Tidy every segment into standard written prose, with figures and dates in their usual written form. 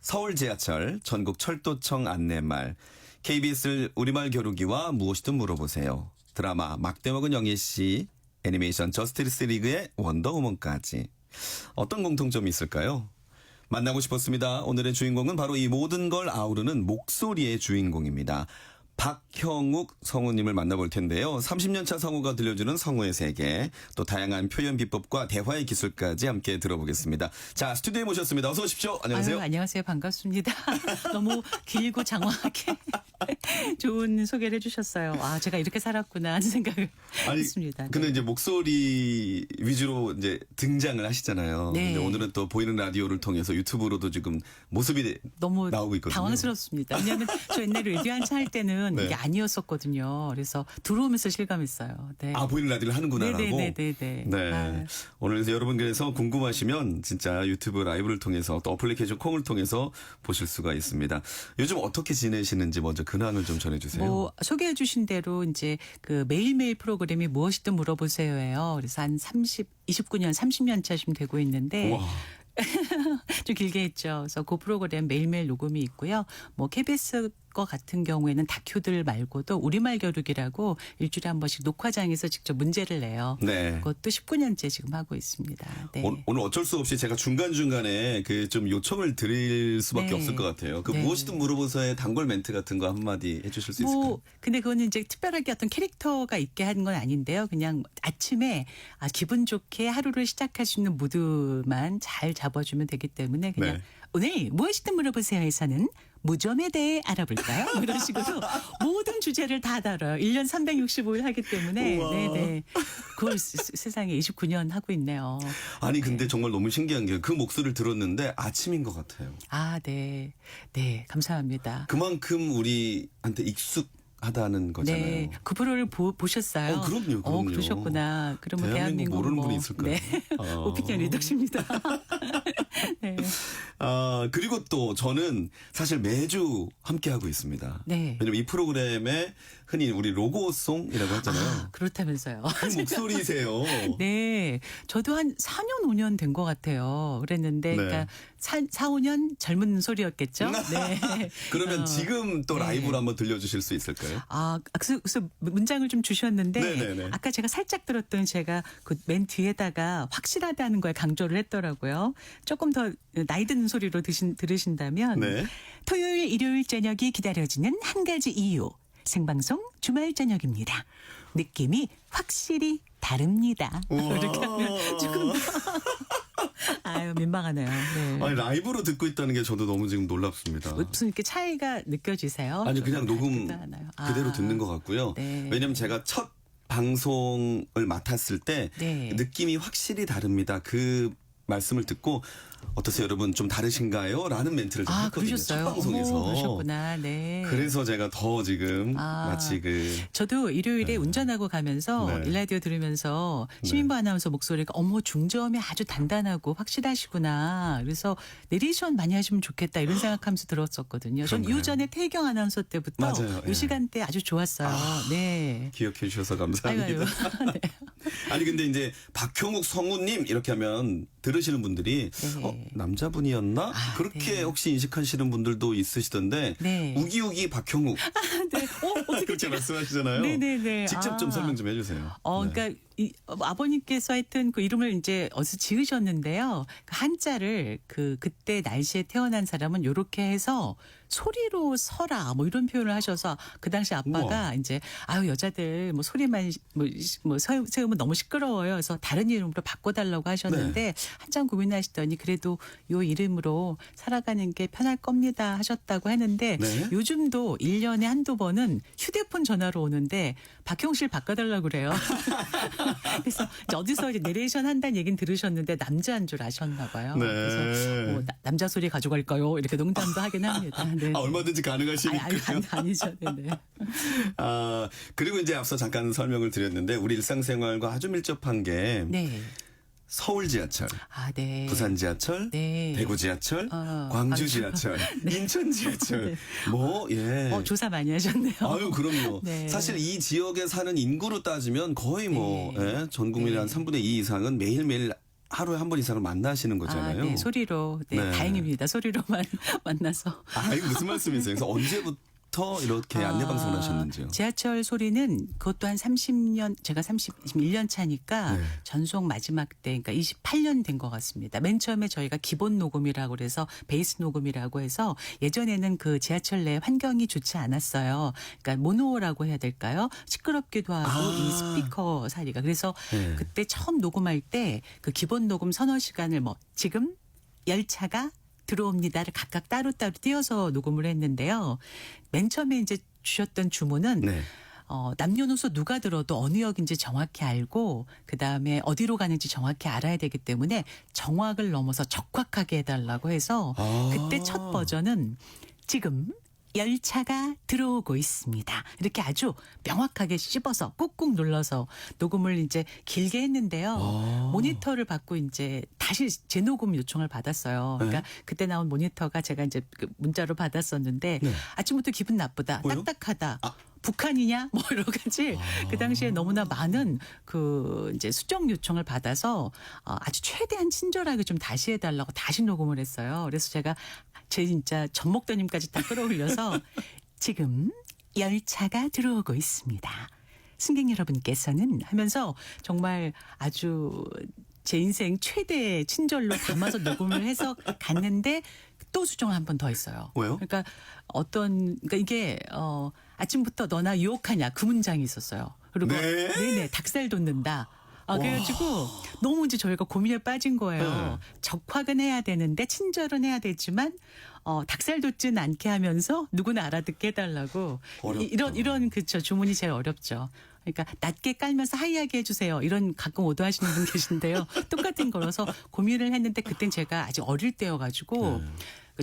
서울 지하철, 전국 철도청 안내말, KBS 우리말 겨루기와 무엇이든 물어보세요. 드라마 막대먹은 영예씨, 애니메이션 저스티스 리그의 원더우먼까지. 어떤 공통점이 있을까요? 만나고 싶었습니다. 오늘의 주인공은 바로 이 모든 걸 아우르는 목소리의 주인공입니다. 박형욱 성우님을 만나볼 텐데요. 30년차 성우가 들려주는 성우의 세계, 또 다양한 표현 비법과 대화의 기술까지 함께 들어보겠습니다. 자, 스튜디오에 모셨습니다. 어서 오십시오. 안녕하세요. 안녕하세요. 반갑습니다. 너무 길고 장황하게 좋은 소개를 해주셨어요. 아, 제가 이렇게 살았구나 하는 생각을 했습니다. 근데 이제 목소리 위주로 이제 등장을 하시잖아요. 네. 근데 오늘은 또 보이는 라디오를 통해서 유튜브로도 지금 모습이 너무 나오고 있거든요. 당황스럽습니다. 왜냐하면 저 옛날에 라디오 한참 할 때는 네. 이게 아니었었거든요. 그래서 들어오면서 실감했어요. 네. 아, 보이는 라디오를 하는구나라고. 네네네네. 네. 아. 오늘 여러분께서 궁금하시면 진짜 유튜브 라이브를 통해서 또 어플리케이션 콩을 통해서 보실 수가 있습니다. 요즘 어떻게 지내시는지 먼저 근황을 좀 전해주세요. 뭐 소개해 주신 대로 이제 그 매일매일 프로그램이 무엇이든 물어보세요예요. 그래서 한 29년, 30년 차쯤 되고 있는데 와. 좀 길게 했죠. 그래서 그 프로그램 매일매일 녹음이 있고요. 뭐 KBS 거 같은 경우에는 다큐들 말고도 우리말 겨루기라고 일주일에 한 번씩 녹화장에서 직접 문제를 내요. 네. 그것도 19년째 지금 하고 있습니다. 네. 오늘 어쩔 수 없이 제가 중간중간에 그 좀 요청을 드릴 수밖에 네. 없을 것 같아요. 그 네. 무엇이든 물어보서의 단골 멘트 같은 거 한마디 해주실 수 있을까요? 근데 그거는 이제 특별하게 어떤 캐릭터가 있게 하는 건 아닌데요. 그냥 아침에 기분 좋게 하루를 시작할 수 있는 무드만 잘 잡아주면 되기 때문에 그냥 네. 오늘 무엇이든 물어보세요에서는 무좀에 대해 알아볼까요? 뭐 이런 식으로 모든 주제를 다 다뤄요. 1년 365일 하기 때문에. 우와. 네네. 그걸 세상에 29년 하고 있네요. 아니 근데 정말 너무 신기한 게 그 목소리를 들었는데 아침인 것 같아요. 아, 네. 네. 감사합니다. 그만큼 우리한테 익숙하다는 거잖아요. 네. 그 프로를 보셨어요? 그럼요. 그러셨구나. 그러면 대한민국 대한민국 모르는 뭐. 분이 있을까요? 네. 오피니언 리덕십니다. 네. 그리고 또 저는 사실 매주 함께하고 있습니다. 네. 왜냐면 이 프로그램에 흔히 우리 로고송이라고 하잖아요. 그렇다면서요. 그 목소리세요. 네. 저도 한 4년, 5년 된 것 같아요. 그랬는데, 네. 그러니까 4, 5년 젊은 소리였겠죠? 네. 그러면 지금 또 네. 라이브로 한번 들려주실 수 있을까요? 그래서 문장을 좀 주셨는데, 네네네. 아까 제가 살짝 들었던 제가 그 맨 뒤에다가 확실하다는 거에 강조를 했더라고요. 조금 더 나이 드는 소리로 들으신다면, 네. 토요일, 일요일 저녁이 기다려지는 한 가지 이유. 생방송 주말 저녁입니다. 느낌이 확실히 다릅니다. 우와. 이렇게 하면 조금 아유 민망하네요. 네. 아니 라이브로 듣고 있다는 게 저도 너무 지금 놀랍습니다. 무슨 이렇게 차이가 느껴지세요? 아니 그냥 녹음 하나요? 그대로 듣는 것 같고요. 네. 왜냐면 제가 첫 방송을 맡았을 때 네. 느낌이 확실히 다릅니다. 그 말씀을 듣고 어떠세요 여러분 좀 다르신가요? 라는 멘트를 제가 했거든요. 그러셨어요. 첫 방송에서. 어머, 그러셨구나. 네. 그래서 제가 더 지금 마치 저도 일요일에 운전하고 가면서 네. 일라디오 들으면서 시민부 아나운서 목소리가 어머 중저음이 아주 단단하고 확실하시구나. 그래서 내레이션 많이 하시면 좋겠다 이런 생각하면서 들었었거든요. 전 그런가요? 이전에 태경 아나운서 때부터 맞아요. 이 예. 시간대 아주 좋았어요. 네. 기억해 주셔서 감사합니다. 아유. 네. 아니 근데 이제 박형욱 성우님 이렇게 하면 들으시는 분들이 네. 남자분이었나? 그렇게 네. 혹시 인식하시는 분들도 있으시던데 네. 우기우기 박형욱 네. 어떻게 그렇게 말씀하시잖아요. 네네네. 직접 좀 설명 좀 해주세요. 네. 그러니까 아버님께서 하여튼 그 이름을 이제 어디서 지으셨는데요. 그 한자를 그때 날씨에 태어난 사람은 요렇게 해서 소리로 서라 뭐 이런 표현을 하셔서 그 당시 아빠가 우와. 이제 여자들 뭐 소리만 세우면 너무 시끄러워요. 그래서 다른 이름으로 바꿔달라고 하셨는데 한참 고민하시더니 그래도 요 이름으로 살아가는 게 편할 겁니다 하셨다고 했는데 네. 요즘도 1년에 한두 번은 휴대폰 전화로 오는데 박형 씨를 바꿔달라고 그래요. 그래서 이제 어디서 이제 내레이션 한다는 얘기는 들으셨는데 남자인 줄 아셨나 봐요. 네. 그래서 뭐 남자 소리 가져갈까요? 이렇게 농담도 하긴 합니다. 네. 얼마든지 가능하시니까요. 아니죠. 네네. 그리고 이제 앞서 잠깐 설명을 드렸는데 우리 일상생활과 아주 밀접한 게 네. 서울 지하철, 네. 부산 지하철, 네. 대구 지하철, 광주 광주. 지하철, 인천 지하철. 뭐 예. 조사 많이 하셨네요. 아유, 그럼요. 네. 사실 이 지역에 사는 인구로 따지면 거의 뭐 네. 예, 전 국민의 네. 한 3분의 2 이상은 매일매일 하루에 한 번 이상을 만나시는 거잖아요. 네, 소리로. 네, 네. 다행입니다. 소리로만 만나서. 이거 무슨 말씀이세요? 그래서 언제부터 이렇게 안내 방송을 하셨는지요? 지하철 소리는 그것도 한 30년, 제가 31년 차니까 네. 전속 마지막 때, 그러니까 28년 된 것 같습니다. 맨 처음에 저희가 기본 녹음이라고 그래서 베이스 녹음이라고 해서 예전에는 그 지하철 내 환경이 좋지 않았어요. 그러니까 모노라고 해야 될까요? 시끄럽기도 하고 이 스피커 사리가. 그래서 네. 그때 처음 녹음할 때 그 기본 녹음 서너 시간을 지금 열차가 들어옵니다를 각각 따로따로 띄어서 녹음을 했는데요. 맨 처음에 이제 주셨던 주문은 네. 남녀노소 누가 들어도 어느 역인지 정확히 알고 그다음에 어디로 가는지 정확히 알아야 되기 때문에 정확을 넘어서 적확하게 해달라고 해서 그때 첫 버전은 지금 열차가 들어오고 있습니다. 이렇게 아주 명확하게 씹어서 꾹꾹 눌러서 녹음을 이제 길게 했는데요. 모니터를 받고 이제 다시 재녹음 요청을 받았어요. 그러니까 그때 나온 모니터가 제가 이제 그 문자로 받았었는데 네. 아침부터 기분 나쁘다, 왜요? 딱딱하다. 북한이냐? 뭐 여러 가지 그 당시에 너무나 많은 그 이제 수정 요청을 받아서 아주 최대한 친절하게 좀 다시 해달라고 다시 녹음을 했어요. 그래서 제가 제 진짜 전목도님까지 다 끌어올려서 지금 열차가 들어오고 있습니다. 승객 여러분께서는 하면서 정말 아주 제 인생 최대 친절로 담아서 녹음을 해서 갔는데 또 수정을 한 번 더 했어요. 왜요? 그러니까 그러니까 이게 아침부터 너나 유혹하냐 그 문장이 있었어요. 그리고 네? 네네 닭살 돋는다. 그래가지고 너무 이제 저희가 고민에 빠진 거예요. 네. 적확은 해야 되는데 친절은 해야 되지만 닭살 돋지는 않게 하면서 누구나 알아듣게 해달라고 어렵다. 이런 그쵸 주문이 제일 어렵죠. 그러니까 낮게 깔면서 하이하게 해주세요. 이런 가끔 오도하시는 분 계신데요. 똑같은 거라서 고민을 했는데 그땐 제가 아직 어릴 때여가지고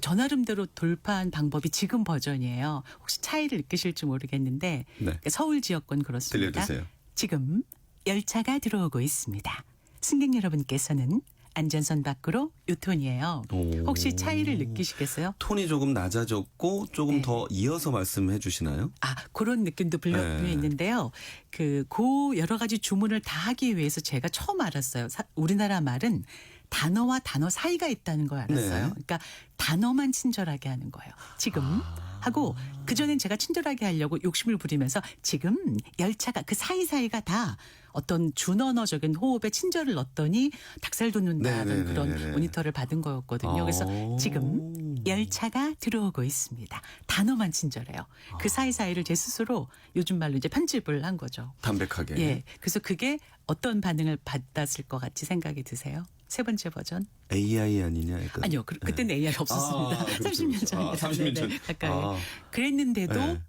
저 나름대로 돌파한 방법이 지금 버전이에요. 혹시 차이를 느끼실지 모르겠는데 네. 서울 지역권 그렇습니다. 들려주세요. 지금 열차가 들어오고 있습니다. 승객 여러분께서는 안전선 밖으로 요 톤이에요. 혹시 차이를 느끼시겠어요? 톤이 조금 낮아졌고 조금 네. 더 이어서 말씀해 주시나요? 그런 느낌도 분명히 네. 있는데요. 그 여러 가지 주문을 다 하기 위해서 제가 처음 알았어요. 우리나라 말은 단어와 단어 사이가 있다는 걸 알았어요. 네. 그러니까 단어만 친절하게 하는 거예요. 지금 하고 그전엔 제가 친절하게 하려고 욕심을 부리면서 지금 열차가 그 사이사이가 다 어떤 준언어적인 호흡에 친절을 넣었더니 닭살 돋는다는 그런 네네네네. 모니터를 받은 거였거든요. 그래서 지금 열차가 들어오고 있습니다. 단어만 친절해요. 그 사이사이를 제 스스로 요즘 말로 이제 편집을 한 거죠. 담백하게. 예. 그래서 그게 어떤 반응을 받았을 것 같이 생각이 드세요? 세 번째 버전? AI 아니냐? 약간. 아니요. 그때는 AI 없었습니다. 그렇죠, 30년 그렇죠. 전에. 30년 전. 가까이. 그랬는데도 네.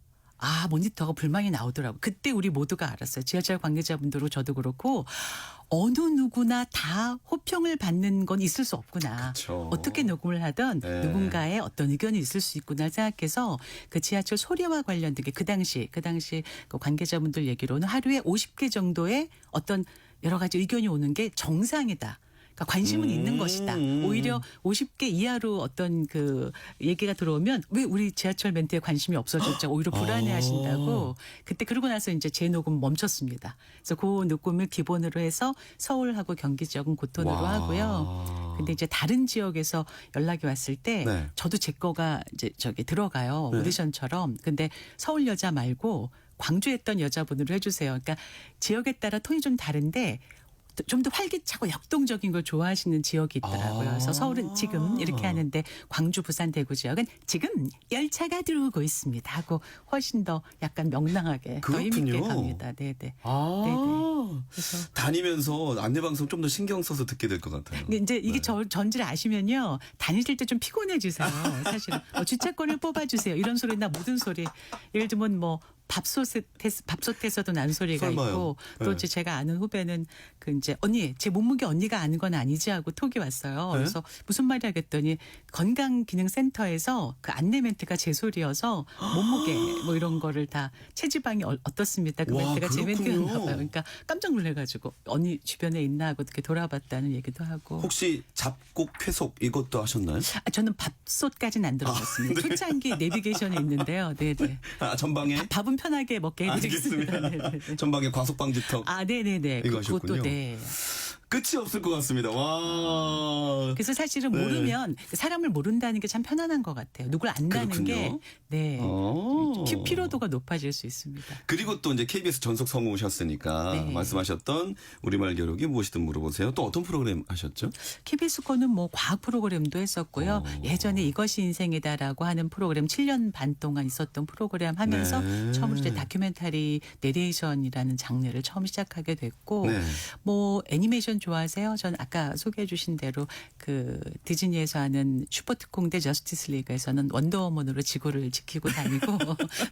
모니터가 불만이 나오더라고요. 그때 우리 모두가 알았어요. 지하철 관계자분들도 저도 그렇고 어느 누구나 다 호평을 받는 건 있을 수 없구나. 그쵸. 어떻게 녹음을 하든 네. 누군가의 어떤 의견이 있을 수 있구나 생각해서 그 지하철 소리와 관련된 게 그 당시 그 관계자분들 얘기로는 하루에 50개 정도의 어떤 여러 가지 의견이 오는 게 정상이다. 그러니까 관심은 있는 것이다. 오히려 50개 이하로 어떤 그 얘기가 들어오면 왜 우리 지하철 멘트에 관심이 없어졌죠. 오히려 불안해하신다고. 그때 그러고 나서 이제 재녹음 멈췄습니다. 그래서 그 녹음을 기본으로 해서 서울하고 경기 지역은 고톤으로 와. 하고요. 근데 이제 다른 지역에서 연락이 왔을 때 네. 저도 제 거가 이제 들어가요. 네. 오디션처럼. 근데 서울 여자 말고 광주에 했던 여자분으로 해주세요. 그러니까 지역에 따라 톤이 좀 다른데 좀 더 활기차고 역동적인 걸 좋아하시는 지역이 있더라고요. 그래서 서울은 지금 이렇게 하는데 광주, 부산, 대구 지역은 지금 열차가 들어오고 있습니다 하고 훨씬 더 약간 명랑하게 더 힘있게 그렇군요. 갑니다. 네네. 네네. 그래서 다니면서 안내방송 좀 더 신경 써서 듣게 될 것 같아요. 근데 이제 이게 네. 전지를 아시면요. 다니실 때 좀 피곤해지세요. 사실은. 주차권을 뽑아주세요. 이런 소리나 모든 소리. 예를 들면 뭐 밥솥에서도 난 소리가 설마요. 있고 또 네. 이제 제가 아는 후배는 그 이제 언니 제 몸무게 언니가 아는 건 아니지 하고 톡이 왔어요. 네? 그래서 무슨 말이야 그랬더니 건강기능센터에서 그 안내 멘트가 제 소리여서 몸무게 뭐 이런 거를 다 체지방이 어떻습니다. 그 와, 멘트가 제 그렇군요. 멘트였나 봐요. 그러니까 깜짝 놀래가지고 언니 주변에 있나 하고 이렇게 돌아봤다는 얘기도 하고. 혹시 잡곡 쾌속 이것도 하셨나요? 저는 밥솥까지는 안 들어갔습니다. 초창기 내비게이션에 있는데요. 네네. 전방에 밥은 편하게 먹게 해드리겠습니다. 알겠습니다. 네네네. 전방에 과속방지턱 네네네. 이거 그것도 하셨군요. 네. 끝이 없을 것 같습니다. 와. 그래서 사실은 네. 모르면 사람을 모른다는 게 참 편안한 것 같아요. 누굴 안다는 그렇군요. 게 네. 어. 피로도가 높아질 수 있습니다. 그리고 또 이제 KBS 전속 성우셨으니까 네. 말씀하셨던 우리말 겨루기 무엇이든 물어보세요. 또 어떤 프로그램 하셨죠? KBS 거는 뭐 과학 프로그램도 했었고요. 예전에 이것이 인생이다라고 하는 프로그램 7년 반 동안 있었던 프로그램 하면서 네. 처음으로 이제 다큐멘터리 내레이션이라는 장르를 처음 시작하게 됐고 네. 뭐 애니메이션 좋아하세요? 전 아까 소개해 주신 대로 그 디즈니에서 하는 슈퍼특공 대 저스티스 리그에서는 원더우먼으로 지구를 지키고 다니고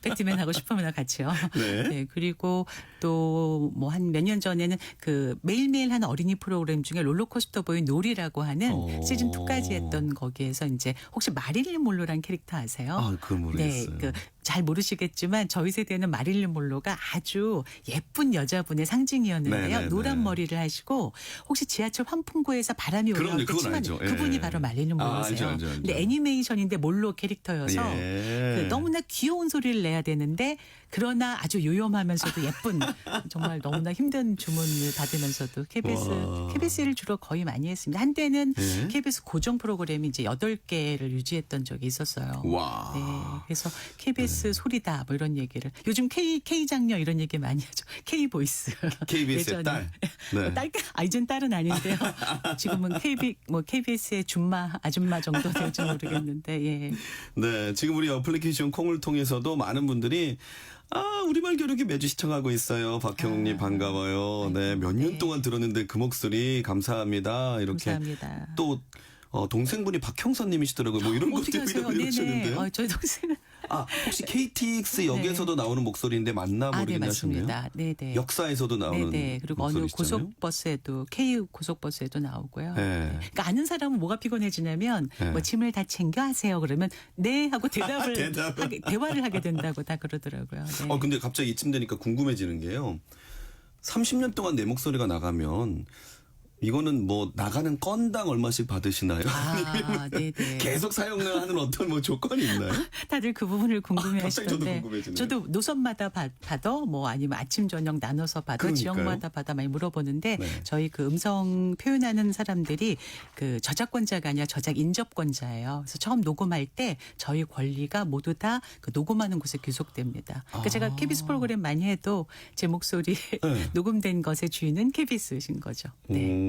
배트맨하고 슈퍼맨하고 같이요. 네. 그리고 또 뭐 한 몇 년 전에는 그 매일매일 하는 어린이 프로그램 중에 롤러코스터 보이 놀이라고 하는 시즌 2까지 했던 거기에서 이제 혹시 마릴린 몰로란 캐릭터 아세요? 아, 그걸 모르겠어요. 네, 잘 모르시겠지만 저희 세대는 마릴린 몰로가 아주 예쁜 여자분의 상징이었는데요. 네네네. 노란 머리를 하시고 혹시 지하철 환풍구에서 바람이 그럼요, 올라올 때 그건 치면 알죠. 예. 그분이 바로 마릴린 몰로세요. 알죠. 근데 애니메이션인데 몰로 캐릭터여서 예. 그 너무나 귀여운 소리를 내야 되는데 그러나 아주 요염하면서도 예쁜 정말 너무나 힘든 주문을 받으면서도 와. KBS를 주로 거의 많이 했습니다. 한때는 예. KBS 고정 프로그램이 이제 8개를 유지했던 적이 있었어요. 와. 네. 그래서 KBS 소리다 뭐 이런 얘기를 요즘 K 장녀 이런 얘기 많이 하죠. K 보이스. KBS의 딸. 네. 이젠 딸은 아닌데요. 지금은 KBS의 아줌마 정도 될지 모르겠는데 예. 네, 지금 우리 어플리케이션 콩을 통해서도 많은 분들이 우리말 겨루기 매주 시청하고 있어요. 박형욱님 반가워요. 네, 몇 년 동안 들었는데 그 목소리 감사합니다. 이렇게 감사합니다. 또 동생분이 박형선님이시더라고요. 뭐 이런 어떻게 것도 아세요? 네네. 이러셨는데요. 저희 동생은 혹시 KTX 역에서도 나오는 목소리인데 맞나 네, 모르겠네 하셨네요. 맞습니다. 네네. 역사에서도 나오는 네네. 그리고 어느 목소리시잖아요. 고속버스에도 K 고속버스에도 나오고요. 네. 네. 그러니까 아는 사람은 뭐가 피곤해지냐면 네. 뭐 짐을 다 챙겨 하세요. 그러면 네 하고 대화를 대답을. 하게 된다고 다 그러더라고요. 네. 근데 갑자기 이쯤 되니까 궁금해지는 게요. 30년 동안 내 목소리가 나가면 이거는 뭐 나가는 건당 얼마씩 받으시나요? 네네. 계속 사용을 하는 어떤 뭐 조건이 있나요? 다들 그 부분을 궁금해 갑자기 저도 하시던데 궁금해지네요. 저도 노선마다 받아 뭐 아니면 아침 저녁 나눠서 받아 그러니까요. 지역마다 받아 많이 물어보는데 네. 저희 그 음성 표현하는 사람들이 그 저작권자가 아니라 저작 인접권자예요. 그래서 처음 녹음할 때 저희 권리가 모두 다 그 녹음하는 곳에 귀속됩니다. 그러니까 제가 KBS 프로그램 많이 해도 제 목소리 네. 녹음된 것의 주인은 KBS신 거죠. 네.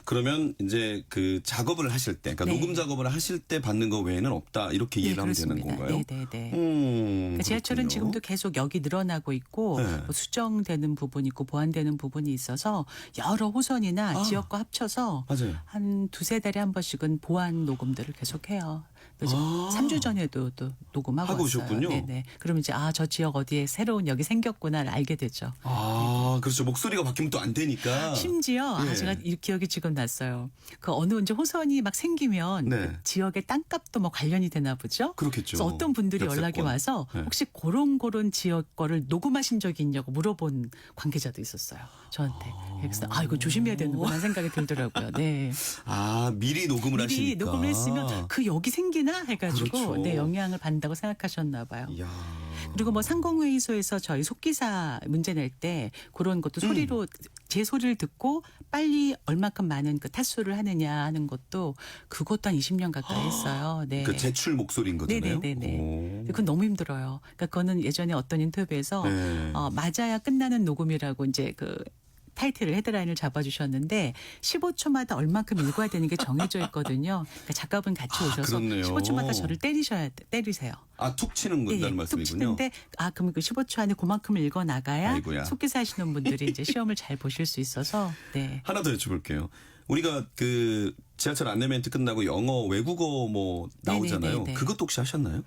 그러면 이제 그 작업을 하실 때, 그러니까 네. 녹음 작업을 하실 때 받는 거 외에는 없다 이렇게 이해를 하면 되는 건가요? 네네네. 그렇군요. 지하철은 지금도 계속 역이 늘어나고 있고 네. 뭐 수정되는 부분이 있고 보완되는 부분이 있어서 여러 호선이나 지역과 합쳐서 맞아요. 한 두세 달에 한 번씩은 보완 녹음들을 계속해요. 3주 전에도 또 녹음하고 하고 왔어요. 오셨군요. 네네. 그러면 이제 저 지역 어디에 새로운 역이 생겼구나를 알게 되죠. 그렇죠. 목소리가 바뀌면 또 안 되니까. 심지어 예. 제가 이 기억이 지금 났어요. 그 어느 이제 호선이 막 생기면 네. 그 지역의 땅값도 뭐 관련이 되나 보죠. 그렇겠죠. 그래서 어떤 분들이 역세권. 연락이 와서 네. 혹시 그런 지역 거를 녹음하신 적이 있냐고 물어본 관계자도 있었어요. 저한테. 그래서 이거 조심해야 되는구나 생각이 들더라고요. 네. 미리 녹음을 미리 하시니까. 녹음을 했으면 그 역이 생기나 해가지고 그렇죠. 네, 영향을 받는다고 생각하셨나 봐요. 이야. 그리고 뭐 상공회의소에서 저희 속기사 문제 낼 때 그런 것도 소리로 제 소리를 듣고 빨리 얼마큼 많은 그 타수를 하느냐 하는 것도 그것도 한 20년 가까이 했어요. 네. 그 제출 목소리인 거잖아요. 네네네네. 그건 너무 힘들어요. 그러니까 그거는 예전에 어떤 인터뷰에서 네. 맞아야 끝나는 녹음이라고 이제 그 타이틀을 헤드라인을 잡아주셨는데 15초마다 얼만큼 읽어야 되는 게 정해져 있거든요. 그러니까 작가분 같이 오셔서 그렇네요. 15초마다 저를 때리세요. 툭 치는 건다는 툭 말씀이군요. 치는데 그러면 그 15초 안에 그만큼을 읽어 나가야 아이고야. 속기사 하시는 분들이 이제 시험을 잘 보실 수 있어서 네. 하나 더 여쭤볼게요. 우리가 그 지하철 안내멘트 끝나고 영어, 외국어 뭐 나오잖아요. 네네네네. 그것도 혹시 하셨나요?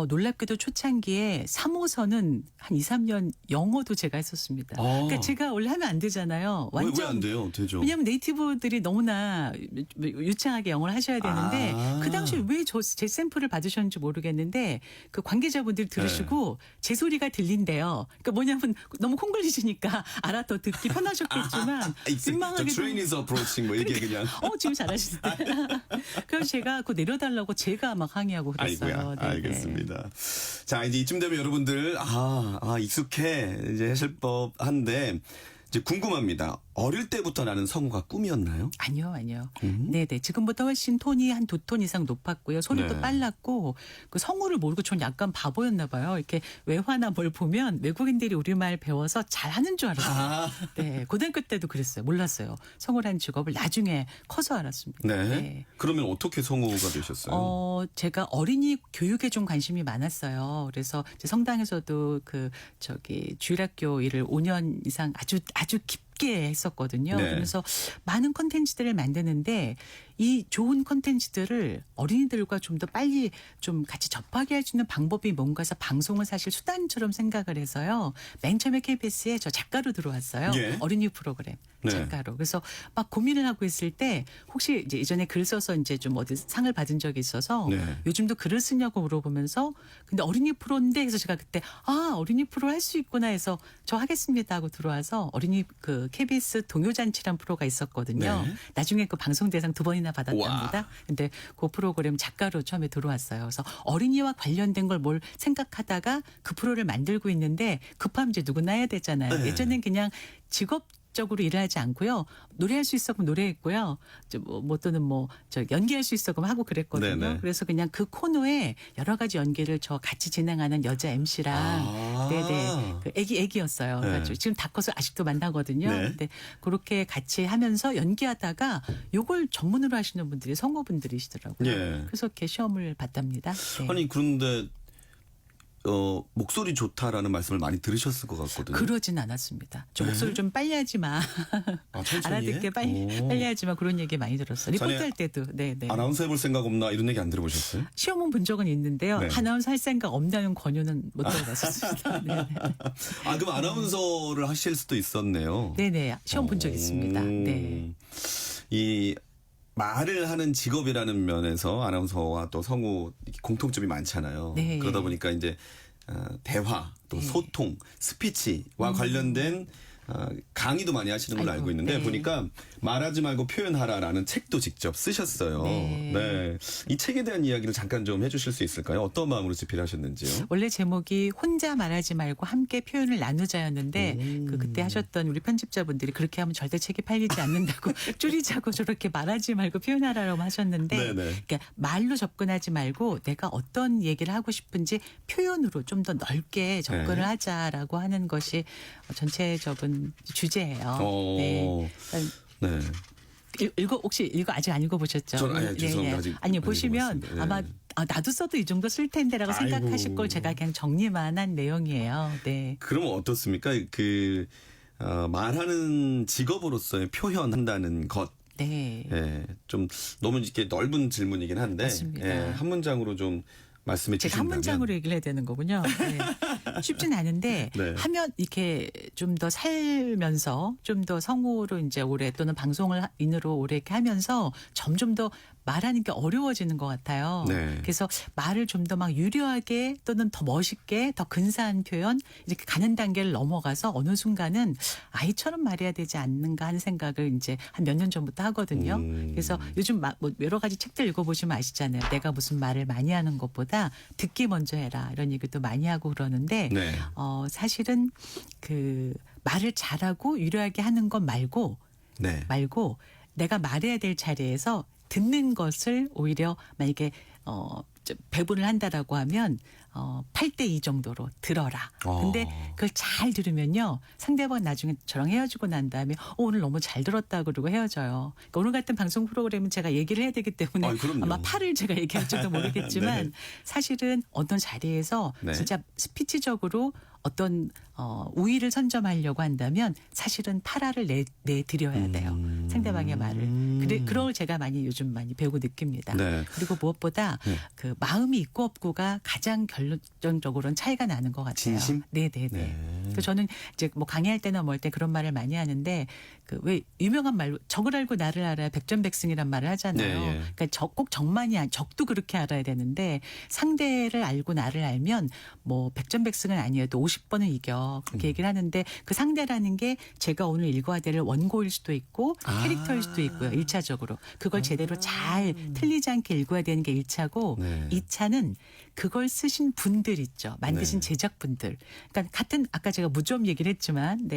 놀랍게도 초창기에 3호선은 한 2, 3년 영어도 제가 했었습니다. 그러니까 제가 원래 하면 안 되잖아요. 왜 완전 안 돼요? 되죠. 왜냐하면 네이티브들이 너무나 유창하게 영어를 하셔야 되는데 그 당시에 왜 제 샘플을 받으셨는지 모르겠는데 그 관계자분들이 들으시고 제 소리가 들린대요. 그러니까 뭐냐면 너무 콩글리시니까 알아서 듣기 편하셨겠지만 민망하게 The train is approaching 뭐 이게 그냥. 지금 잘하시는데. 그래서 제가 그거 내려달라고 제가 막 항의하고 그랬어요. 아이고야. 네네. 알겠습니다. 자, 이제 이쯤 되면 여러분들 익숙해 이제 하실 법한데 이제 궁금합니다. 어릴 때부터 나는 성우가 꿈이었나요? 아니요. 네네. 지금보다 훨씬 톤이 한 2톤 이상 높았고요. 소리도 네. 빨랐고, 그 성우를 모르고 전 약간 바보였나 봐요. 이렇게 외화나 뭘 보면 외국인들이 우리말 배워서 잘하는 줄 알았어요. 아, 네. 고등학교 때도 그랬어요. 몰랐어요. 성우라는 직업을 나중에 커서 알았습니다. 네. 그러면 어떻게 성우가 되셨어요? 제가 어린이 교육에 좀 관심이 많았어요. 그래서 이제 성당에서도 주일학교 일을 5년 이상 아주 깊게 했었거든요. 네. 그래서 많은 콘텐츠들을 만드는데 이 좋은 콘텐츠들을 어린이들과 좀 더 빨리 좀 같이 접하게 할 수 있는 방법이 뭔가 해서 방송을 사실 수단처럼 생각을 해서요. 맨 처음에 KBS에 저 작가로 들어왔어요. 예. 어린이 프로그램 네. 작가로. 그래서 막 고민을 하고 있을 때 혹시 이제 예전에 글 써서 이제 좀 어디 상을 받은 적이 있어서 네. 요즘도 글을 쓰냐고 물어보면서 근데 어린이 프로인데 그래서 제가 그때 어린이 프로 할 수 있구나 해서 저 하겠습니다 하고 들어와서 어린이 그 KBS 동요잔치란 프로가 있었거든요. 네. 나중에 그 방송 대상 2번이나 와. 받았답니다. 근데 그 프로그램 작가로 처음에 들어왔어요. 그래서 어린이와 관련된 걸 뭘 생각하다가 그 프로를 만들고 있는데 급하면 이제 누구나 해야 되잖아요. 네. 예전엔 그냥 직업적으로 일을 하지 않고요. 노래할 수 있어 그럼 노래했고요. 또는 연기할 수 있어 그럼 하고 그랬거든요. 네네. 그래서 그냥 그 코너에 여러 가지 연기를 저 같이 진행하는 여자 MC랑 아. 네네 그 애기였어요. 네. 그래가지고 지금 다 커서 아직도 만나거든요. 네. 근데 그렇게 같이 하면서 연기하다가 요걸 전문으로 하시는 분들이 성우분들이시더라고요. 예. 그래서 이렇게 시험을 봤답니다. 네. 아니 그런데 목소리 좋다라는 말씀을 많이 들으셨을 것 같거든요. 그러진 않았습니다. 저 네? 목소리 좀 빨리 하지 마. 아, 천천히 알아듣게 해? 빨리 하지 마. 그런 얘기 많이 들었어요. 리포트 자네 할 때도. 네. 아나운서 해볼 생각 없나 이런 얘기 안 들어보셨어요? 시험은 본 적은 있는데요. 네. 아나운서 할 생각 없다는 권유는 못 들어봤었습니다. 네. 아 그럼 아나운서를 하실 수도 있었네요. 네네. 시험 본 적 있습니다. 네. 이 말을 하는 직업이라는 면에서 아나운서와 또 성우 공통점이 많잖아요. 네. 그러다 보니까 이제 대화 또 네. 소통 스피치와 관련된 강의도 많이 하시는 걸로 아이고, 알고 있는데 네. 보니까 말하지 말고 표현하라라는 책도 직접 쓰셨어요. 네. 이 책에 대한 이야기를 잠깐 좀 해주실 수 있을까요? 어떤 마음으로 집필 하셨는지요? 원래 제목이 혼자 말하지 말고 함께 표현을 나누자였는데 그때 하셨던 우리 편집자분들이 그렇게 하면 절대 책이 팔리지 않는다고 줄이자고 저렇게 말하지 말고 표현하라고 하셨는데 네네. 그러니까 말로 접근하지 말고 내가 어떤 얘기를 하고 싶은지 표현으로 좀 더 넓게 접근을 네. 하자라고 하는 것이 전체적인 주제예요. 네. 네. 혹시 아직 안 읽어보셨죠? 저는 죄송합니다. 아직 아니 안 보시면 읽어봤습니다. 네. 아마 나도 써도 이 정도 쓸 텐데라고 아이고. 생각하실 걸 제가 그냥 정리만 한 내용이에요. 네. 그러면 어떻습니까? 말하는 직업으로서의 표현한다는 것. 네. 예, 좀 너무 이렇게 넓은 질문이긴 한데 맞습니다. 예, 한 문장으로 좀 말씀해 제가 주신다면. 한 문장으로 얘기를 해야 되는 거군요. 네. 쉽진 않은데 네. 하면 이렇게 좀 더 살면서 좀 더 성우로 이제 오래 또는 방송을 인으로 오래 이렇게 하면서 점점 더 말하는 게 어려워지는 것 같아요. 네. 그래서 말을 좀 더 막 유려하게 또는 더 멋있게 더 근사한 표현 이렇게 가는 단계를 넘어가서 어느 순간은 아이처럼 말해야 되지 않는가 하는 생각을 이제 한 몇 년 전부터 하거든요. 그래서 요즘 여러 가지 책들 읽어보시면 아시잖아요. 내가 무슨 말을 많이 하는 것보다 듣기 먼저 해라 이런 얘기도 많이 하고 그러는데 네. 사실은 그 말을 잘하고 유려하게 하는 것 말고 네. 내가 말해야 될 자리에서 듣는 것을 오히려 만약에 배분을 한다라고 하면 8대2 정도로 들어라. 근데 그걸 잘 들으면요. 상대방 나중에 저랑 헤어지고 난 다음에 오늘 너무 잘 들었다 그러고 헤어져요. 그러니까 오늘 같은 방송 프로그램은 제가 얘기를 해야 되기 때문에 아이, 그럼요. 아마 팔을 제가 얘기할지도 모르겠지만 네. 사실은 어떤 자리에서 네. 진짜 스피치적으로 어떤 우위를 선점하려고 한다면 사실은 팔알을 내드려야 돼요. 상대방의 말을. 그걸 제가 요즘 많이 배우고 느낍니다. 네. 그리고 무엇보다 네. 그 마음이 있고 없고가 가장 결론적으로는 차이가 나는 것 같아요. 진심? 네네네. 네. 그래서 저는 이제 강의할 때나 뭐 할 때 그런 말을 많이 하는데 왜 유명한 말로 적을 알고 나를 알아야 백전백승이란 말을 하잖아요. 네, 예. 그러니까 꼭 적만이 적도 그렇게 알아야 되는데 상대를 알고 나를 알면 백전백승은 아니어도 50번은 이겨. 그렇게 얘기를 하는데 그 상대라는 게 제가 오늘 읽어야 될 원고일 수도 있고 캐릭터일 수도 있고요. 1차적으로. 그걸 제대로 잘 틀리지 않게 읽어야 되는 게 1차고 네. 2차는 그걸 쓰신 분들 있죠. 만드신 네. 제작분들. 그러니까 같은 아까 제가 무좀 얘기를 했지만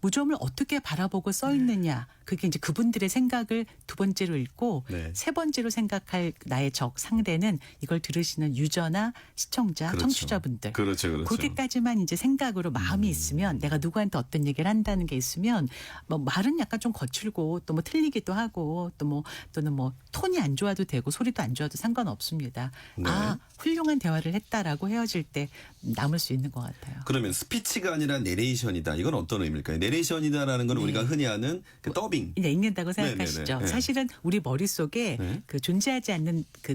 무좀을 어떻게 바라보고 써 있느냐. 그게 이제 그분들의 생각을 두 번째로 읽고 네. 세 번째로 생각할 나의 적 상대는 이걸 들으시는 유저나 시청자, 그렇죠. 청취자분들. 그렇죠, 그렇죠. 그렇게까지만 이제 생각으로 마음이 있으면 내가 누구한테 어떤 얘기를 한다는 게 있으면 뭐 말은 약간 좀 거칠고 또 뭐 틀리기도 하고 또 뭐 또는 뭐 톤이 안 좋아도 되고 소리도 안 좋아도 상관없습니다. 네. 아, 훌륭한 대화를 했다라고 헤어질 때 남을 수 있는 것 같아요. 그러면 스피치가 아니라 내레이션이다. 이건 어떤 의미일까요? 내레이션이다라는 건 네. 우리가 흔히 아는 그 더빙. 그냥 읽는다고 생각하시죠. 네네네. 네. 사실은 우리 머릿속에 네. 그 존재하지 않는 그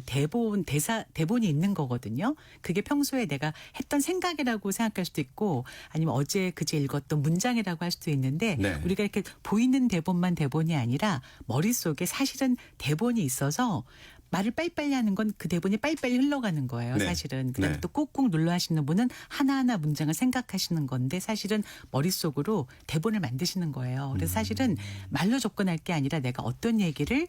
대본이 있는 거거든요. 그게 평소에 내가 했던 생각이라고 생각할 수도 있고 아니면 어제 그제 읽었던 문장이라고 할 수도 있는데 네. 우리가 이렇게 보이는 대본만 대본이 아니라 머릿속에 사실은 대본이 있어서 말을 빨리빨리 하는 건 그 대본이 빨리빨리 흘러가는 거예요. 네. 사실은. 그다음에 네. 또 꾹꾹 눌러 하시는 분은 하나하나 문장을 생각하시는 건데 사실은 머릿속으로 대본을 만드시는 거예요. 그래서 사실은 말로 접근할 게 아니라 내가 어떤 얘기를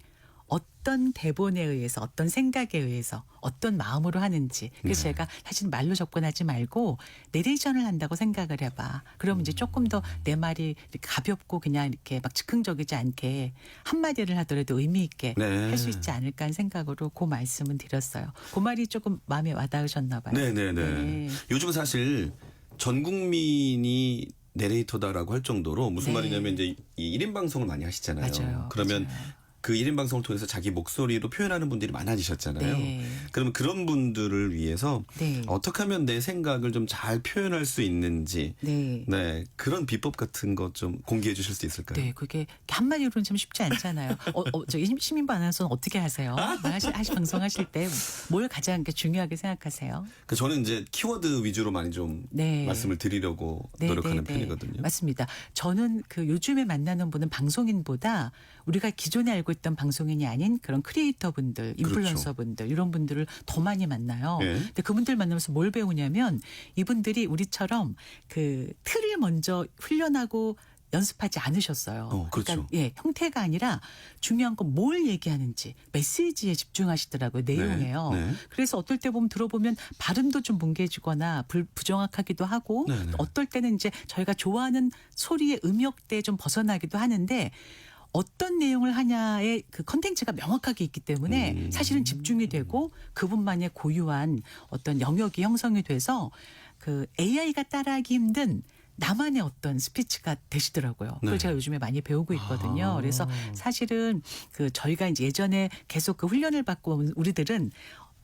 어떤 대본에 의해서 어떤 생각에 의해서 어떤 마음으로 하는지 그래서 제가 사실 말로 접근하지 말고 내레이션을 한다고 생각을 해봐. 그러면 이제 조금 더 내 말이 이렇게 가볍고 그냥 이렇게 막 즉흥적이지 않게 한마디를 하더라도 의미 있게 네. 할 수 있지 않을까 하는 생각으로 그 말씀은 드렸어요. 그 말이 조금 마음에 와닿으셨나 봐요. 네네네. 네. 요즘 사실 전 국민이 내레이터다라고 할 정도로 무슨 네. 말이냐면 이제 이 1인 방송을 많이 하시잖아요. 맞아요. 그러면 맞아요. 그 1인 방송을 통해서 자기 목소리로 표현하는 분들이 많아지셨잖아요. 네. 그러면 그런 분들을 위해서 네. 어떻게 하면 내 생각을 좀 잘 표현할 수 있는지 네. 네, 그런 비법 같은 거 좀 공개해 주실 수 있을까요? 네, 그게 한마디로는 좀 쉽지 않잖아요. 저기 시민부 아나운서는 어떻게 하세요? 방송하실 때 뭘 가장 이렇게 중요하게 생각하세요? 그 저는 이제 키워드 위주로 많이 좀 네. 말씀을 드리려고 네, 노력하는 네, 네. 편이거든요. 맞습니다. 저는 그 요즘에 만나는 분은 방송인보다 우리가 기존에 알고 있던 방송인이 아닌 그런 크리에이터 분들, 인플루언서 분들 이런 분들을 더 많이 만나요. 네. 근데 그분들 만나면서 뭘 배우냐면 이분들이 우리처럼 그 틀을 먼저 훈련하고 연습하지 않으셨어요. 그렇죠. 그러니까 예, 형태가 아니라 중요한 건 뭘 얘기하는지 메시지에 집중하시더라고요. 내용에요. 네. 그래서 어떨 때 보면 들어보면 발음도 좀 뭉개지거나 부정확하기도 하고 네, 네. 또 어떨 때는 이제 저희가 좋아하는 소리의 음역대에 좀 벗어나기도 하는데 어떤 내용을 하냐의 그 컨텐츠가 명확하게 있기 때문에 사실은 집중이 되고 그분만의 고유한 어떤 영역이 형성이 돼서 그 AI가 따라하기 힘든 나만의 어떤 스피치가 되시더라고요. 그걸 네. 제가 요즘에 많이 배우고 있거든요. 아. 그래서 사실은 그 저희가 이제 예전에 계속 그 훈련을 받고 온 우리들은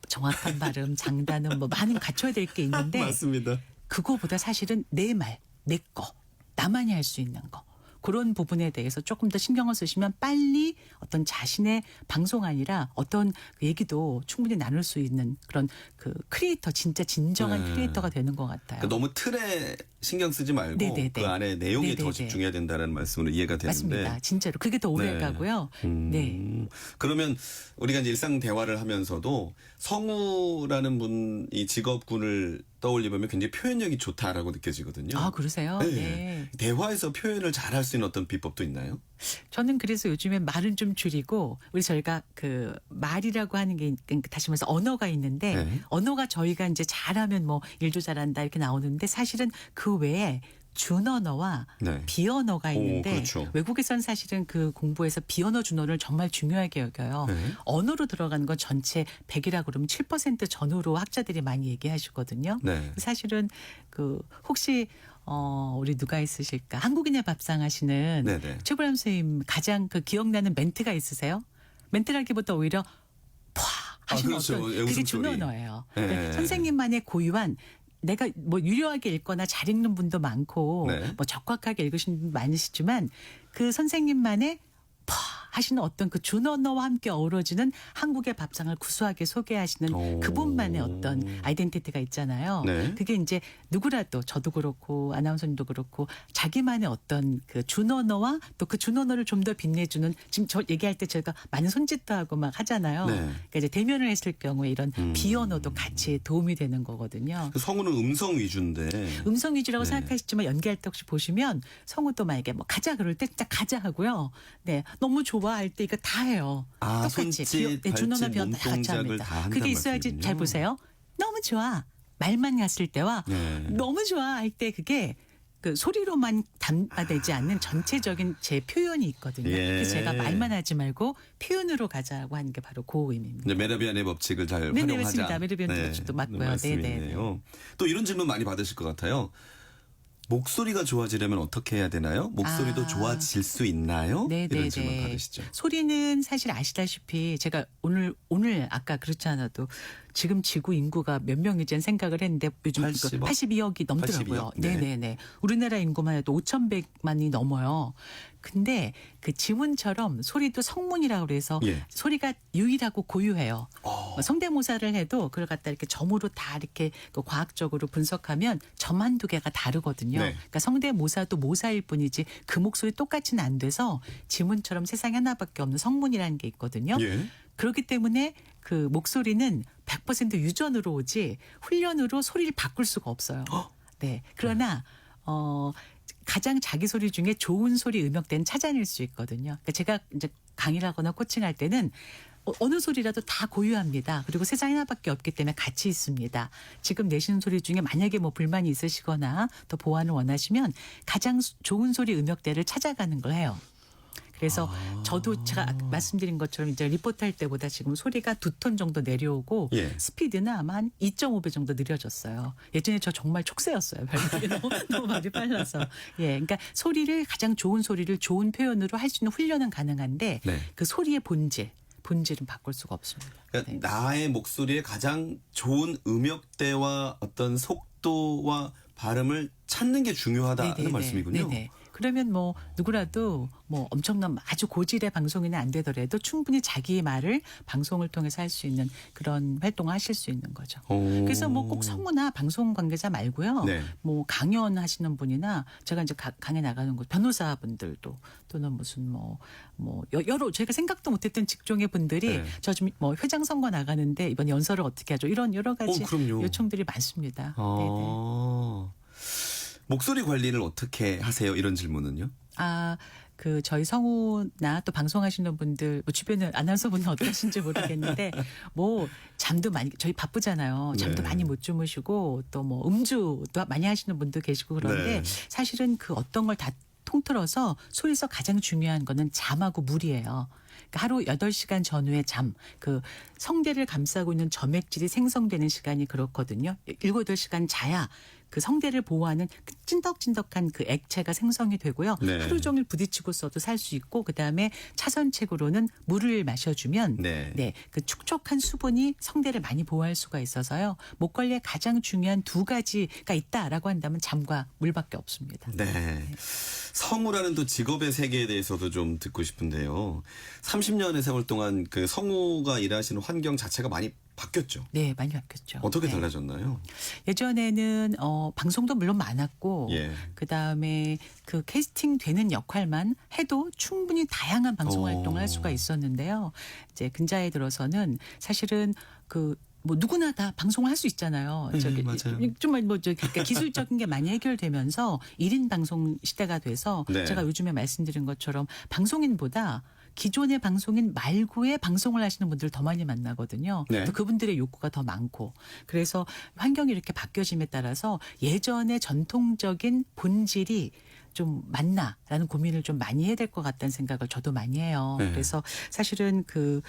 정확한 발음, 장단음 뭐 많은 갖춰야 될 게 있는데 맞습니다. 그거보다 사실은 내 말, 내 거, 나만이 할 수 있는 거. 그런 부분에 대해서 조금 더 신경을 쓰시면 빨리 어떤 자신의 방송 아니라 어떤 그 얘기도 충분히 나눌 수 있는 그런 그 크리에이터 진짜 진정한 네. 크리에이터가 되는 것 같아요. 그러니까 너무 틀에 신경 쓰지 말고 네네네. 그 안에 내용에 더 네네네. 집중해야 된다는 말씀으로 이해가 되는데. 맞습니다. 진짜로 그게 더 오해가고요. 네. 그러면 우리가 이제 일상 대화를 하면서도 성우라는 분이 직업군을 떠올리면 굉장히 표현력이 좋다라고 느껴지거든요. 아 그러세요? 네. 네. 대화에서 표현을 잘할 수 있는 어떤 비법도 있나요? 저는 그래서 요즘에 말은 좀 줄이고 우리 저희가 그 말이라고 하는 게 다시 말해서 언어가 있는데 네. 언어가 저희가 이제 잘하면 뭐 일도 잘한다 이렇게 나오는데 사실은 그 외에 준언어와 네. 비언어가 있는데 그렇죠. 외국에서는 사실은 그 공부에서 비언어 준언어를 정말 중요하게 여겨요. 네. 언어로 들어가는 건 전체 100이라 그러면 7% 전후로 학자들이 많이 얘기하시거든요. 네. 사실은 그 혹시 우리 누가 있으실까? 한국인의 밥상 하시는 네네. 최불암 선생님 가장 그 기억나는 멘트가 있으세요? 멘트라기보다 오히려 ဖွ 하시는 그렇죠. 어떤 예, 그게 웃음소리. 준언어예요. 네. 그러니까 선생님만의 고유한 내가 뭐 유려하게 읽거나 잘 읽는 분도 많고 네. 뭐 적확하게 읽으시는 분 많으시지만 그 선생님만의 파 하시는 어떤 그 준언어와 함께 어우러지는 한국의 밥상을 구수하게 소개하시는 오. 그분만의 어떤 아이덴티티가 있잖아요. 네. 그게 이제 누구라도 저도 그렇고 아나운서님도 그렇고 자기만의 어떤 그 준언어와 또 그 준언어를 좀 더 빛내주는 지금 저 얘기할 때 제가 많은 손짓도 하고 막 하잖아요. 네. 그러니까 이제 대면을 했을 경우에 이런 비언어도 같이 도움이 되는 거거든요. 그 성우는 음성 위주인데. 음성 위주라고 네. 생각하시지만 연기할 때 혹시 보시면 성우도 만약에 뭐 가자 그럴 때 진짜 가자 하고요. 네, 너무 좋아할 때 이거 다 해요. 아, 똑같이 손짓, 준호나 발짓, 비언 다 같이 몸동작을 합니다. 다 한단 그게 있어야지 말씀이군요. 잘 보세요. 너무 좋아 말만 갔을 때와 네. 너무 좋아 할 때 그게 그 소리로만 담아내지 않는 전체적인 제 표현이 있거든요. 예. 그래서 제가 말만 하지 말고 표현으로 가자고 하는 게 바로 그 의미입니다. 이제 메르비안의 법칙을 잘 네, 활용하자. 맞습니다. 메르비안의 법칙도 맞고요. 말씀이네요. 또 이런 질문 많이 받으실 것 같아요. 목소리가 좋아지려면 어떻게 해야 되나요? 목소리도 좋아질 수 있나요? 이런 질문 받으시죠. 소리는 사실 아시다시피 제가 오늘 아까 그렇지 않아도 지금 지구 인구가 몇 명이지 생각을 했는데 요즘 80억? 82억이 넘더라고요. 82억? 네. 네네네. 우리나라 인구만 해도 5,100만이 넘어요. 근데 그 지문처럼 소리도 성문이라고 그래서 예. 소리가 유일하고 고유해요. 성대모사를 해도 그걸 갖다 이렇게 점으로 다 이렇게 그 과학적으로 분석하면 점 한두 개가 다르거든요. 네. 그러니까 성대모사도 모사일 뿐이지 그 목소리 똑같이는 안 돼서 지문처럼 세상에 하나밖에 없는 성문이라는 게 있거든요. 예. 그렇기 때문에 그 목소리는 100% 유전으로 오지 훈련으로 소리를 바꿀 수가 없어요. 네. 그러나 가장 자기 소리 중에 좋은 소리 음역대는 찾아낼 수 있거든요. 그러니까 제가 이제 강의를 하거나 코칭할 때는 어느 소리라도 다 고유합니다. 그리고 세상에 하나밖에 없기 때문에 같이 있습니다. 지금 내시는 소리 중에 만약에 뭐 불만이 있으시거나 또 보완을 원하시면 가장 좋은 소리 음역대를 찾아가는 걸 해요. 그래서 저도 제가 말씀드린 것처럼 이제 리포트 할 때보다 지금 소리가 2톤 정도 내려오고 예. 스피드는 아마 한 2.5배 정도 느려졌어요. 예전에 저 정말 촉새였어요. 너무 말이 빨라서. 예, 그러니까 소리를 가장 좋은 소리를 좋은 표현으로 할 수 있는 훈련은 가능한데 네. 그 소리의 본질은 바꿀 수가 없습니다. 그러니까 네. 나의 목소리의 가장 좋은 음역대와 어떤 속도와 발음을 찾는 게 중요하다는 네네네. 말씀이군요. 네네. 그러면 뭐 누구라도 뭐 엄청난 아주 고질의 방송인은 안 되더라도 충분히 자기의 말을 방송을 통해서 할 수 있는 그런 활동을 하실 수 있는 거죠. 오. 그래서 뭐 꼭 성우나 방송 관계자 말고요. 네. 뭐 강연하시는 분이나 제가 이제 강에 나가는 곳 변호사분들도 또는 무슨 뭐 여러 제가 생각도 못했던 직종의 분들이 네. 저 좀 뭐 회장 선거 나가는데 이번 연설을 어떻게 하죠? 이런 여러 가지 그럼요. 요청들이 많습니다. 네네. 목소리 관리를 어떻게 하세요? 이런 질문은요? 그 저희 성우나 또 방송하시는 분들 뭐 주변에 아나운서분은 어떠신지 모르겠는데 뭐 잠도 많이 저희 바쁘잖아요. 잠도 네. 많이 못 주무시고 또 뭐 음주도 많이 하시는 분도 계시고 그런데 네. 사실은 그 어떤 걸 다 통틀어서 소리에서 가장 중요한 거는 잠하고 물이에요. 그러니까 하루 8시간 전후의 잠, 그 성대를 감싸고 있는 점액질이 생성되는 시간이 그렇거든요. 7, 8시간 자야 그 성대를 보호하는 그 찐덕찐덕한 그 액체가 생성이 되고요. 네. 하루 종일 부딪히고 써도 살 수 있고 그다음에 차선책으로는 물을 마셔주면 네. 그 촉촉한 수분이 성대를 많이 보호할 수가 있어서요. 목 관리에 가장 중요한 2가지가 있다라고 한다면 잠과 물밖에 없습니다. 네. 성우라는 또 직업의 세계에 대해서도 좀 듣고 싶은데요. 30년의 세월 동안 그 성우가 일하시는 환경 자체가 많이 바뀌었죠. 네, 많이 바뀌었죠. 어떻게 네. 달라졌나요? 예전에는 방송도 물론 많았고 예. 그다음에 그 캐스팅 되는 역할만 해도 충분히 다양한 방송 활동을 할 수가 있었는데요. 이제 근자에 들어서는 사실은 그 뭐 누구나 다 방송을 할 수 있잖아요. 네, 맞아요. 정말 그러니까 기술적인 게 많이 해결되면서 1인 방송 시대가 돼서 네. 제가 요즘에 말씀드린 것처럼 방송인보다 기존의 방송인 말고의 방송을 하시는 분들을 더 많이 만나거든요. 네. 또 그분들의 욕구가 더 많고 그래서 환경이 이렇게 바뀌어짐에 따라서 예전의 전통적인 본질이 좀 맞나라는 고민을 좀 많이 해야 될 것 같다는 생각을 저도 많이 해요. 네. 그래서 사실은 그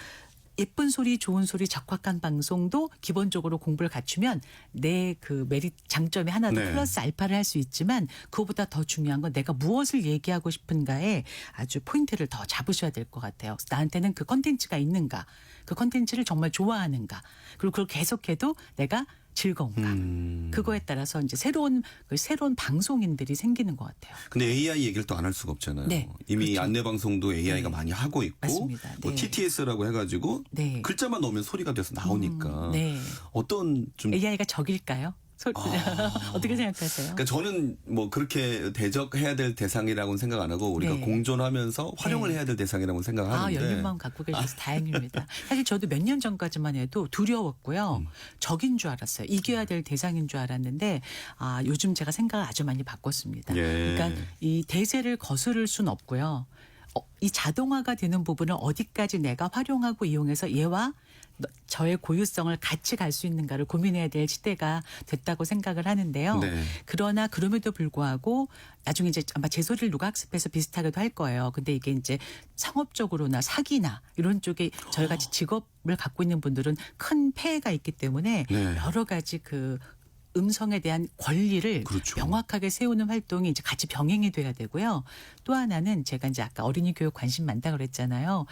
예쁜 소리, 좋은 소리, 적확한 방송도 기본적으로 공부를 갖추면 내 그 메리트 장점이 하나 더 네. 플러스 알파를 할 수 있지만 그거보다 더 중요한 건 내가 무엇을 얘기하고 싶은가에 아주 포인트를 더 잡으셔야 될 것 같아요. 나한테는 그 컨텐츠가 있는가, 그 컨텐츠를 정말 좋아하는가, 그리고 그걸 계속해도 내가 즐거운가. 그거에 따라서 이제 새로운 방송인들이 생기는 것 같아요. 근데 AI 얘기를 또 안 할 수가 없잖아요. 네, 이미 그렇죠. 안내 방송도 AI가 네. 많이 하고 있고 맞습니다. 뭐 네. TTS라고 해가지고 네. 글자만 넣으면 소리가 돼서 나오니까 네. 어떤 좀 AI가 적일까요? 어떻게 생각하세요? 그러니까 저는 뭐 그렇게 대적해야 될 대상이라고는 생각 안 하고 우리가 네. 공존하면서 활용을 네. 해야 될 대상이라고는 생각하는데 열린 마음 갖고 계셔서 다행입니다. 사실 저도 몇 년 전까지만 해도 두려웠고요. 적인 줄 알았어요. 이겨야 될 대상인 줄 알았는데 요즘 제가 생각을 아주 많이 바꿨습니다. 예. 그러니까 이 대세를 거스를 수는 없고요. 이 자동화가 되는 부분을 어디까지 내가 활용하고 이용해서 얘와 저의 고유성을 같이 갈 수 있는가를 고민해야 될 시대가 됐다고 생각을 하는데요. 네. 그러나 그럼에도 불구하고 나중에 이제 아마 제 소리를 누가 학습해서 비슷하게도 할 거예요. 근데 이게 이제 상업적으로나 사기나 이런 쪽에 저희 같이 직업을 갖고 있는 분들은 큰 폐해가 있기 때문에 네. 여러 가지 그 음성에 대한 권리를 그렇죠. 명확하게 세우는 활동이 이제 같이 병행이 돼야 되고요. 또 하나는 제가 이제 아까 어린이 교육 관심 많다 그랬잖아요.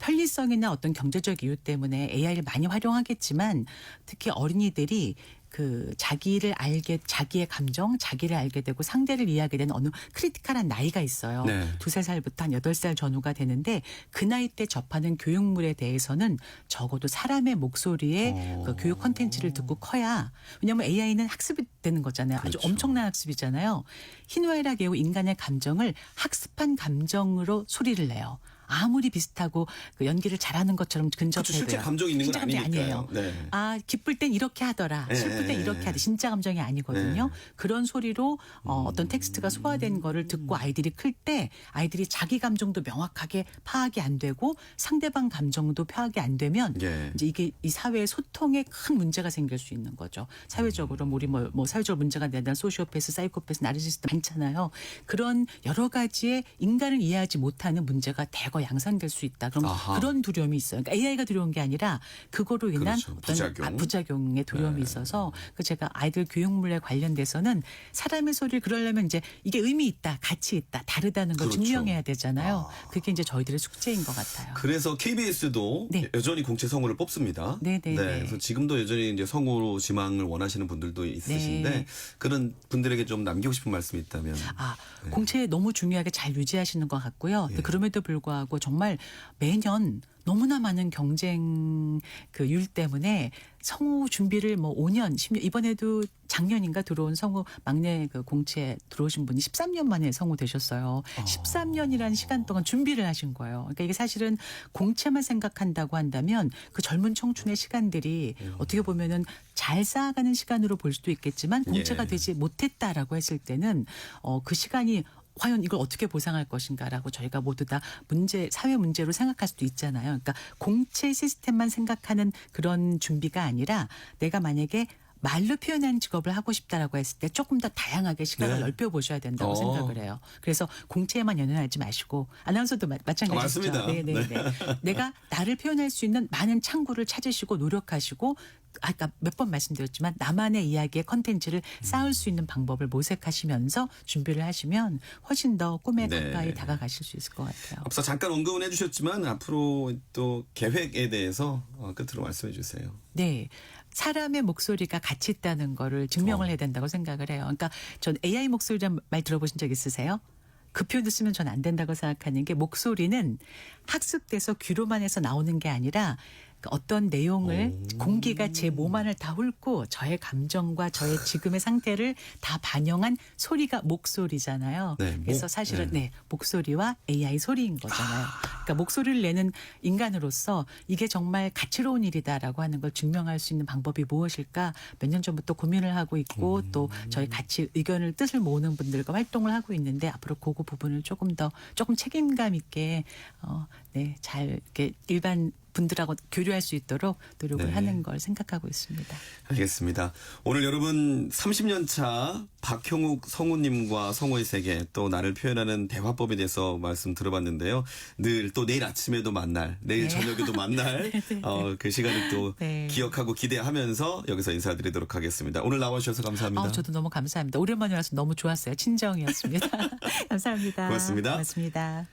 편리성이나 어떤 경제적 이유 때문에 AI를 많이 활용하겠지만 특히 어린이들이 그 자기의 감정, 자기를 알게 되고 상대를 이해하게 되는 어느 크리티컬한 나이가 있어요. 네. 2~3살부터 한 8살 전후가 되는데 그 나이 때 접하는 교육물에 대해서는 적어도 사람의 목소리에 그 교육 콘텐츠를 듣고 커야 왜냐하면 AI는 학습이 되는 거잖아요. 아주 그렇죠. 엄청난 학습이잖아요. 희노애락 개우 인간의 감정을 학습한 감정으로 소리를 내요. 아무리 비슷하고 그 연기를 잘하는 것처럼 근접해도요. 그렇죠. 실제 감정이 있는 건 진짜 감정이 아니니까요. 아니에요. 네. 아 기쁠 땐 이렇게 하더라. 슬플 땐 이렇게 하더라. 진짜 감정이 아니거든요. 그런 소리로 어떤 텍스트가 소화된 거를 듣고 아이들이 클 때 아이들이 자기 감정도 명확하게 파악이 안 되고 상대방 감정도 파악이 안 되면 예. 이제 이게 이 사회의 소통에 큰 문제가 생길 수 있는 거죠. 사회적으로 우리 뭐 사회적으로 문제가 되는 소시오패스, 사이코패스, 나르시스트 많잖아요. 그런 여러 가지의 인간을 이해하지 못하는 문제가 대거 양산될 수 있다. 그럼 아하. 그런 두려움이 있어요. 그러니까 AI가 두려운 게 아니라 그거로 인한 그렇죠. 어떤 부작용의 두려움이 있어서 그 제가 아이들 교육물에 관련돼서는 사람의 소리를 그러려면 이제 이게 의미 있다, 가치 있다, 다르다는 걸 그렇죠. 증명해야 되잖아요. 그게 이제 저희들의 숙제인 것 같아요. 그래서 KBS도 네. 여전히 공채 성우를 뽑습니다. 네네네. 그래서 지금도 여전히 이제 성우로 지망을 원하시는 분들도 있으신데 네. 그런 분들에게 좀 남기고 싶은 말씀이 있다면. 공채 너무 중요하게 잘 유지하시는 것 같고요. 예. 그럼에도 불구하고 정말 매년 너무나 많은 경쟁 그 율 때문에 성우 준비를 뭐 5년, 10년 이번에도 작년인가 들어온 성우 막내 그 공채 들어오신 분이 13년 만에 성우 되셨어요. 13년이라는 시간 동안 준비를 하신 거예요. 그러니까 이게 사실은 공채만 생각한다고 한다면 그 젊은 청춘의 시간들이 어떻게 보면은 잘 쌓아가는 시간으로 볼 수도 있겠지만 공채가 예. 되지 못했다라고 했을 때는 그 시간이 과연 이걸 어떻게 보상할 것인가라고 저희가 모두 다 사회 문제로 생각할 수도 있잖아요. 그러니까 공채 시스템만 생각하는 그런 준비가 아니라 내가 만약에 말로 표현하는 직업을 하고 싶다라고 했을 때 조금 더 다양하게 시각을 네. 넓혀 보셔야 된다고 생각을 해요. 그래서 공채에만 연연하지 마시고 아나운서도 마찬가지죠. 맞습니다. 네네네. 내가 나를 표현할 수 있는 많은 창구를 찾으시고 노력하시고 아까 몇 번 말씀드렸지만 나만의 이야기의 컨텐츠를 쌓을 수 있는 방법을 모색하시면서 준비를 하시면 훨씬 더 꿈에 네. 가까이 다가가실 수 있을 것 같아요. 앞서 잠깐 언급은 해주셨지만 앞으로 또 계획에 대해서 끝으로 말씀해 주세요. 네. 사람의 목소리가 가치 있다는 거를 증명을 해야 된다고 생각을 해요. 그러니까 전 AI 목소리란 말 들어보신 적 있으세요? 그 표현을 쓰면 전 안 된다고 생각하는 게 목소리는 학습돼서 귀로만 해서 나오는 게 아니라 그 어떤 내용을 공기가 제 몸 안을 다 훑고 저의 감정과 저의 지금의 상태를 다 반영한 소리가 목소리잖아요. 네, 그래서 사실은 목소리와 AI 소리인 거잖아요. 그러니까 목소리를 내는 인간으로서 이게 정말 가치로운 일이다라고 하는 걸 증명할 수 있는 방법이 무엇일까 몇 년 전부터 고민을 하고 있고 또 저희 같이 의견을 뜻을 모으는 분들과 활동을 하고 있는데 앞으로 그 부분을 조금 책임감 있게 잘 이렇게 일반 분들하고 교류할 수 있도록 노력을 네. 하는 걸 생각하고 있습니다. 알겠습니다. 오늘 여러분 30년 차 박형욱 성우님과 성우의 세계 또 나를 표현하는 대화법에 대해서 말씀 들어봤는데요. 늘 또 내일 아침에도 만날 내일 네. 저녁에도 만날 그 시간을 또 네. 기억하고 기대하면서 여기서 인사드리도록 하겠습니다. 오늘 나와주셔서 감사합니다. 저도 너무 감사합니다. 오랜만에 와서 너무 좋았어요. 친정이었습니다. 감사합니다. 고맙습니다. 고맙습니다.